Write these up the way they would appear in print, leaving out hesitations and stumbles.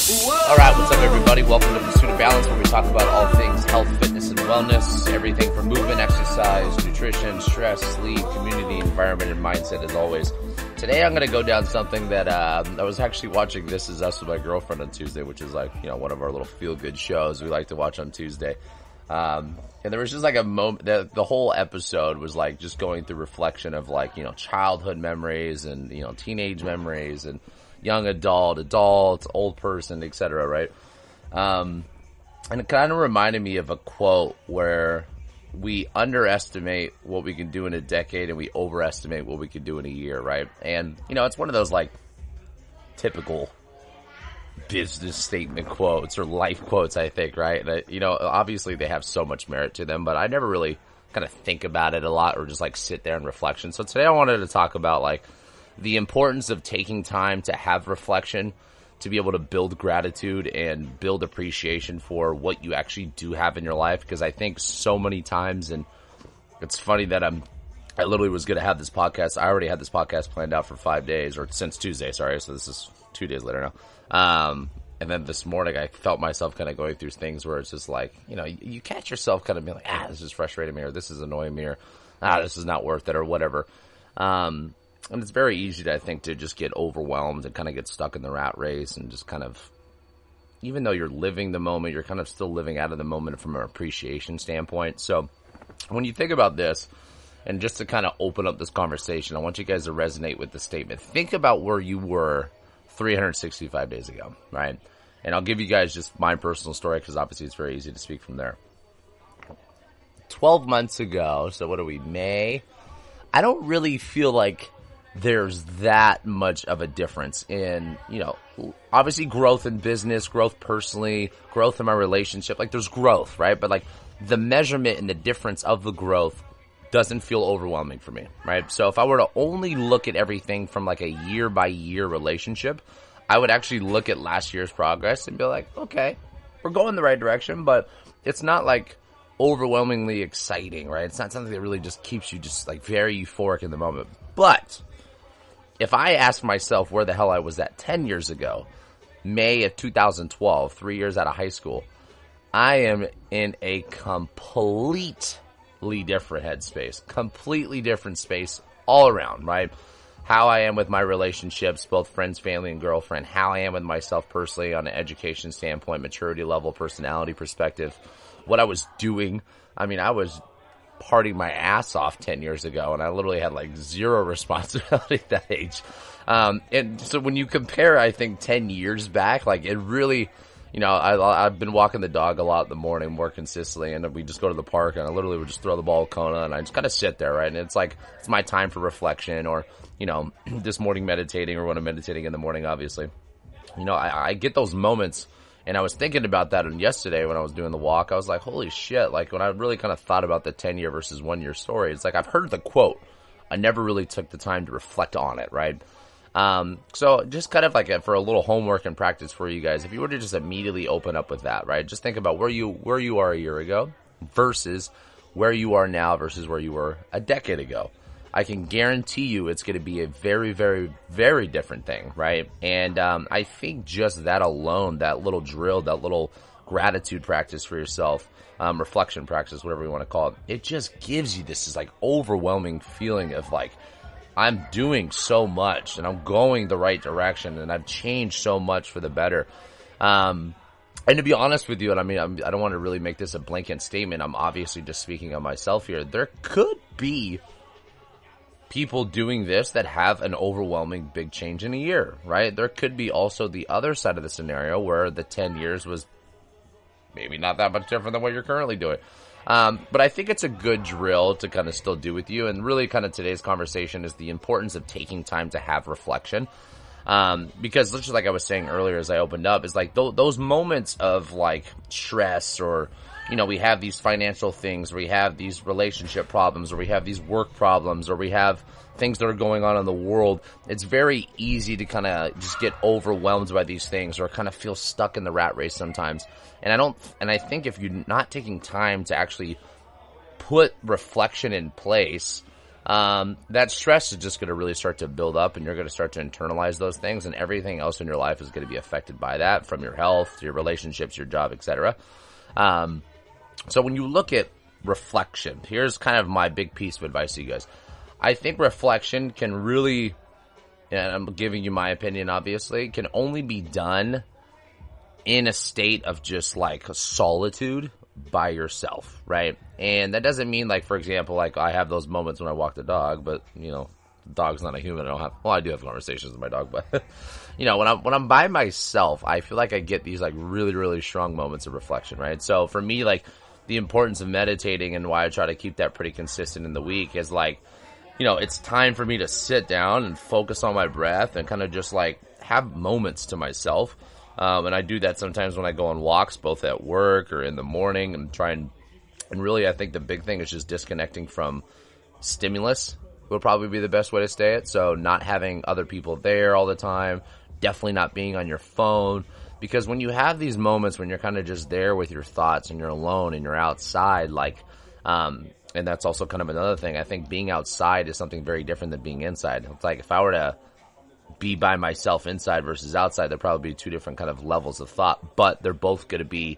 All right, what's up, everybody? Welcome to Pursuit of Balance, where we talk about all things health, fitness, and wellness, everything from movement, exercise, nutrition, stress, sleep, community, environment, and mindset, as always. Today, I'm going to go down something that I was actually watching This Is Us with my girlfriend on Tuesday, which is like, you know, one of our little feel-good shows we like to watch on Tuesday. And there was just like a moment, the whole episode was like just going through reflection of like, you know, childhood memories and, you know, teenage memories and young adult, old person, etc., right? And it kind of reminded me of a quote where we underestimate what we can do in a decade and we overestimate what we can do in a year, right? And, you know, it's one of those like typical business statement quotes or life quotes, I think, right? And, you know, obviously they have so much merit to them, but I never really kind of think about it a lot or just like sit there in reflection. So today I wanted to talk about like the importance of taking time to have reflection, to be able to build gratitude and build appreciation for what you actually do have in your life. Because I think so many times, and it's funny that I literally was going to have this podcast. I already had this podcast planned out for 5 days, or since Tuesday, sorry. So this is 2 days later now. And then this morning I felt myself kind of going through things where it's just like, you know, you catch yourself kind of being like, this is frustrating me, or this is annoying me, or this is not worth it, or whatever. And it's very easy, to, I think, to just get overwhelmed and kind of get stuck in the rat race and just kind of, even though you're living the moment, you're kind of still living out of the moment from an appreciation standpoint. So when you think about this, and just to kind of open up this conversation, I want you guys to resonate with the statement. Think about where you were 365 days ago, right? And I'll give you guys just my personal story because obviously it's very easy to speak from there. 12 months ago, so what are we, May? I don't really feel like there's that much of a difference in, you know, obviously growth in business, growth personally, growth in my relationship. Like there's growth, right? But like the measurement and the difference of the growth doesn't feel overwhelming for me, right? So if I were to only look at everything from like a year by year relationship, I would actually look at last year's progress and be like, okay, we're going the right direction, but it's not like overwhelmingly exciting, right? It's not something that really just keeps you just like very euphoric in the moment. But if I ask myself where the hell I was at 10 years ago, May of 2012, 3 years out of high school, I am in a completely different headspace, completely different space all around, right? How I am with my relationships, both friends, family, and girlfriend, how I am with myself personally on an education standpoint, maturity level, personality perspective, what I was doing. I mean, I was partying my ass off 10 years ago, and I literally had like zero responsibility at that age. And so when you compare, I think 10 years back, like it really, you know, I've been walking the dog a lot in the morning more consistently, and we just go to the park and I literally would just throw the ball at Kona and I just kind of sit there, right? And it's like, it's my time for reflection, or, you know, this morning meditating, or when I'm meditating in the morning, obviously, you know, I get those moments. And I was thinking about that yesterday when I was doing the walk. I was like, holy shit, like when I really kind of thought about the 10-year versus 1-year story, it's like I've heard the quote. I never really took the time to reflect on it, right? So just kind of like for a little homework and practice for you guys, if you were to just immediately open up with that, right? Just think about where you are a year ago versus where you are now versus where you were a decade ago. I can guarantee you it's going to be a very, very, very different thing, right? And I think just that alone, that little drill, that little gratitude practice for yourself, reflection practice, whatever you want to call it, it just gives you this like overwhelming feeling of like, I'm doing so much and I'm going the right direction and I've changed so much for the better. And to be honest with you, and I mean, I don't want to really make this a blanket statement. I'm obviously just speaking on myself here. There could be people doing this that have an overwhelming big change in a year, right? There could be also the other side of the scenario where the 10 years was maybe not that much different than what you're currently doing. But I think it's a good drill to kind of still do with you. And really kind of today's conversation is the importance of taking time to have reflection. Because just like I was saying earlier as I opened up, is like those moments of like stress, or, you know, we have these financial things, or we have these relationship problems, or we have these work problems, or we have things that are going on in the world. It's very easy to kind of just get overwhelmed by these things, or kind of feel stuck in the rat race sometimes. And I think if you're not taking time to actually put reflection in place, that stress is just going to really start to build up, and you're going to start to internalize those things, and everything else in your life is going to be affected by that, from your health to your relationships, your job, etc. So when you look at reflection, here's kind of my big piece of advice to you guys. I think reflection can really, and I'm giving you my opinion, obviously, can only be done in a state of just like solitude by yourself, right? And that doesn't mean, like, for example, like I have those moments when I walk the dog, but you know, the dog's not a human. I do have conversations with my dog, but you know, when I'm by myself, I feel like I get these like really, really strong moments of reflection, right? So for me, like, the importance of meditating and why I try to keep that pretty consistent in the week is like, you know, it's time for me to sit down and focus on my breath and kind of just like have moments to myself. And I do that sometimes when I go on walks, both at work or in the morning, and and really I think the big thing is just disconnecting from stimulus will probably be the best way to stay it. So not having other people there all the time, definitely not being on your phone, because when you have these moments when you're kind of just there with your thoughts and you're alone and you're outside, like, and that's also kind of another thing. I think being outside is something very different than being inside. It's like if I were to be by myself inside versus outside, there'd probably be two different kind of levels of thought, but they're both going to be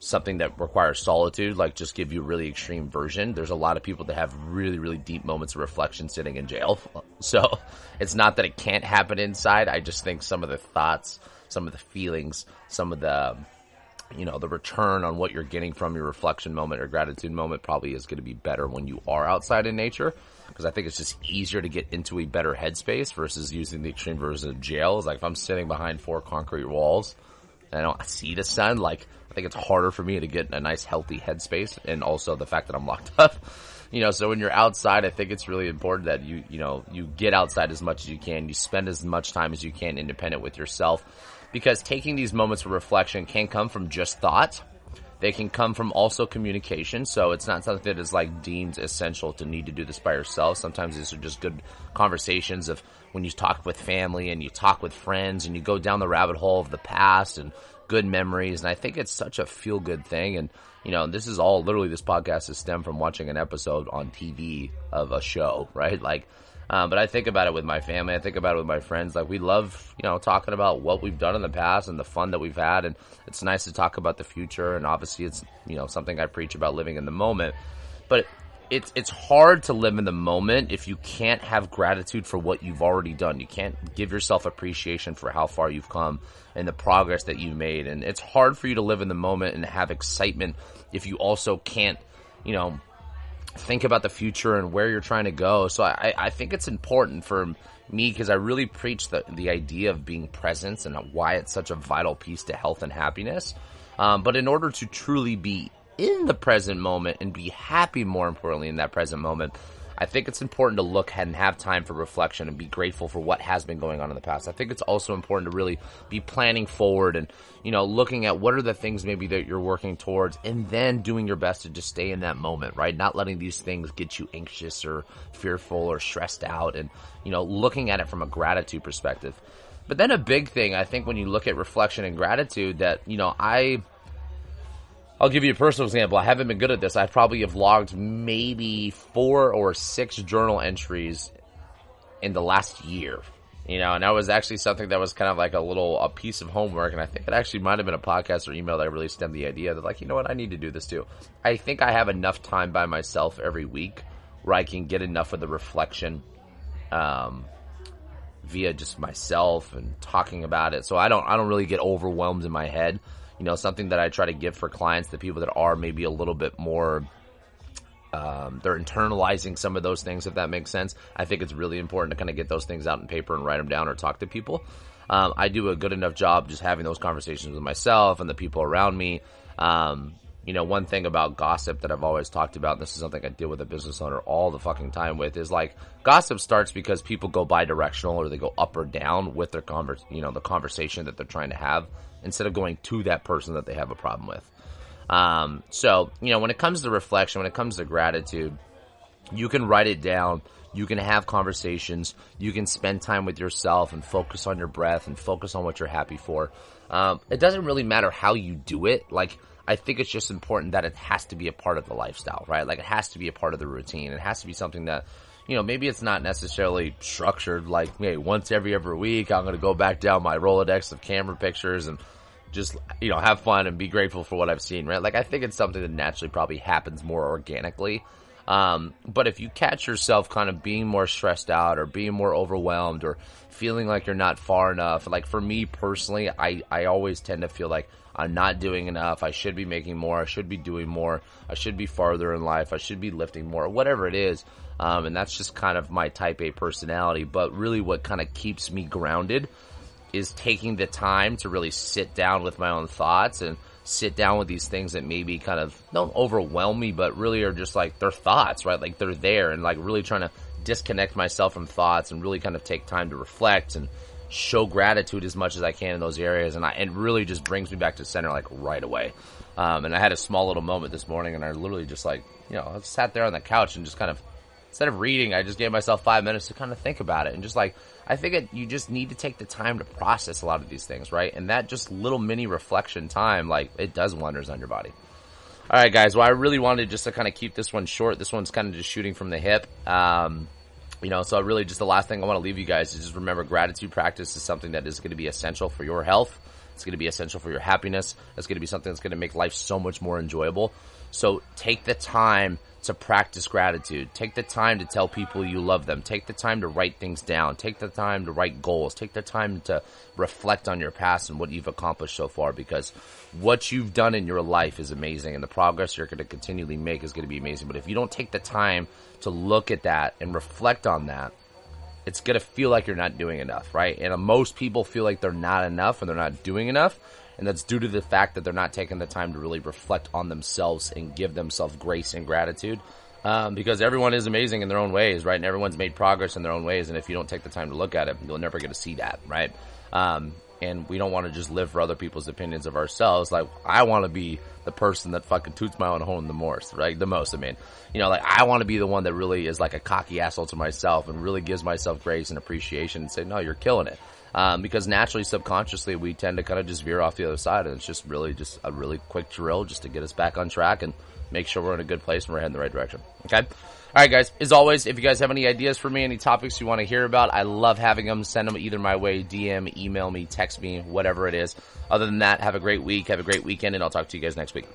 something that requires solitude, like just give you a really extreme version. There's a lot of people that have really, really deep moments of reflection sitting in jail. So it's not that it can't happen inside. I just think some of the thoughts, some of the feelings, some of the, you know, the return on what you're getting from your reflection moment or gratitude moment probably is going to be better when you are outside in nature. Because I think it's just easier to get into a better headspace versus using the extreme version of jail. It's like if I'm sitting behind 4 concrete walls and I don't see the sun, like I think it's harder for me to get in a nice healthy headspace, and also the fact that I'm locked up. You know, so when you're outside, I think it's really important that you get outside as much as you can. You spend as much time as you can independent with yourself, because taking these moments of reflection can come from just thought. They can come from also communication. So it's not something that is like deemed essential to need to do this by yourself. Sometimes these are just good conversations of when you talk with family and you talk with friends and you go down the rabbit hole of the past and good memories. And I think it's such a feel good thing. And, you know, this is all literally, this podcast is stemmed from watching an episode on TV of a show, right? Like, but I think about it with my family. I think about it with my friends. Like, we love, you know, talking about what we've done in the past and the fun that we've had. And it's nice to talk about the future. And obviously it's, you know, something I preach about, living in the moment. But it's hard to live in the moment if you can't have gratitude for what you've already done. You can't give yourself appreciation for how far you've come and the progress that you've made. And it's hard for you to live in the moment and have excitement if you also can't, you know, think about the future and where you're trying to go. So I think it's important for me, because I really preach the idea of being present and why it's such a vital piece to health and happiness. But in order to truly be in the present moment and be happy, more importantly, in that present moment, I think it's important to look and have time for reflection and be grateful for what has been going on in the past. I think it's also important to really be planning forward and, you know, looking at what are the things maybe that you're working towards, and then doing your best to just stay in that moment, right? Not letting these things get you anxious or fearful or stressed out, and, you know, looking at it from a gratitude perspective. But then a big thing, I think, when you look at reflection and gratitude, that, you know, I'll give you a personal example. I haven't been good at this. I probably have logged maybe 4 or 6 journal entries in the last year. You know, and that was actually something that was kind of like a piece of homework. And I think it actually might have been a podcast or email that really stemmed the idea that, like, you know what, I need to do this too. I think I have enough time by myself every week where I can get enough of the reflection via just myself and talking about it. So I don't really get overwhelmed in my head. You know, something that I try to give for clients, the people that are maybe a little bit more, they're internalizing some of those things, if that makes sense. I think it's really important to kind of get those things out in paper and write them down or talk to people. I do a good enough job just having those conversations with myself and the people around me. You know, one thing about gossip that I've always talked about, and this is something I deal with a business owner all the fucking time with, is like, gossip starts because people go bi-directional, or they go up or down with their the conversation that they're trying to have, instead of going to that person that they have a problem with. So, you know, when it comes to reflection, when it comes to gratitude, you can write it down. You can have conversations. You can spend time with yourself and focus on your breath and focus on what you're happy for. It doesn't really matter how you do it. Like, I think it's just important that it has to be a part of the lifestyle, right? Like, it has to be a part of the routine. It has to be something that, you know, maybe it's not necessarily structured like, hey, once every week, I'm going to go back down my Rolodex of camera pictures and just, you know, have fun and be grateful for what I've seen, right? Like, I think it's something that naturally probably happens more organically. But if you catch yourself kind of being more stressed out or being more overwhelmed or feeling like you're not far enough, like for me personally, I always tend to feel like I'm not doing enough. I should be making more. I should be doing more. I should be farther in life. I should be lifting more, whatever it is. And that's just kind of my type A personality. But really what kind of keeps me grounded is taking the time to really sit down with my own thoughts and sit down with these things that maybe kind of don't overwhelm me, but really are just like, they're thoughts, right? Like they're there, and like really trying to disconnect myself from thoughts and really kind of take time to reflect and show gratitude as much as I can in those areas. And it really just brings me back to center like right away. And I had a small little moment this morning, and I literally just like, you know, I sat there on the couch and just kind of, instead of reading, I just gave myself 5 minutes to kind of think about it. And just like, I think you just need to take the time to process a lot of these things, right? And that just little mini reflection time, like, it does wonders on your body. All right, guys. Well, I really wanted just to kind of keep this one short. This one's kind of just shooting from the hip. You know, so really just the last thing I want to leave you guys is just remember, gratitude practice is something that is going to be essential for your health. It's going to be essential for your happiness. It's going to be something that's going to make life so much more enjoyable. So take the time to practice gratitude. Take the time to tell people you love them. Take the time to write things down. Take the time to write goals. Take the time to reflect on your past and what you've accomplished so far, because what you've done in your life is amazing, and the progress you're going to continually make is going to be amazing. But if you don't take the time to look at that and reflect on that, it's going to feel like you're not doing enough, right? And most people feel like they're not enough and they're not doing enough. And that's due to the fact that they're not taking the time to really reflect on themselves and give themselves grace and gratitude. Because everyone is amazing in their own ways, right? And everyone's made progress in their own ways. And if you don't take the time to look at it, you'll never get to see that, right? And we don't want to just live for other people's opinions of ourselves. Like, I want to be the person that fucking toots my own horn the most, right? The most, I mean. You know, like, I want to be the one that really is like a cocky asshole to myself and really gives myself grace and appreciation and say, no, you're killing it. Because naturally, subconsciously, we tend to kind of just veer off the other side. And it's just really just a really quick drill just to get us back on track and make sure we're in a good place and we're heading the right direction. Okay? All right, guys. As always, if you guys have any ideas for me, any topics you want to hear about, I love having them. Send them either my way, DM, email me, text me, whatever it is. Other than that, have a great week. Have a great weekend, and I'll talk to you guys next week.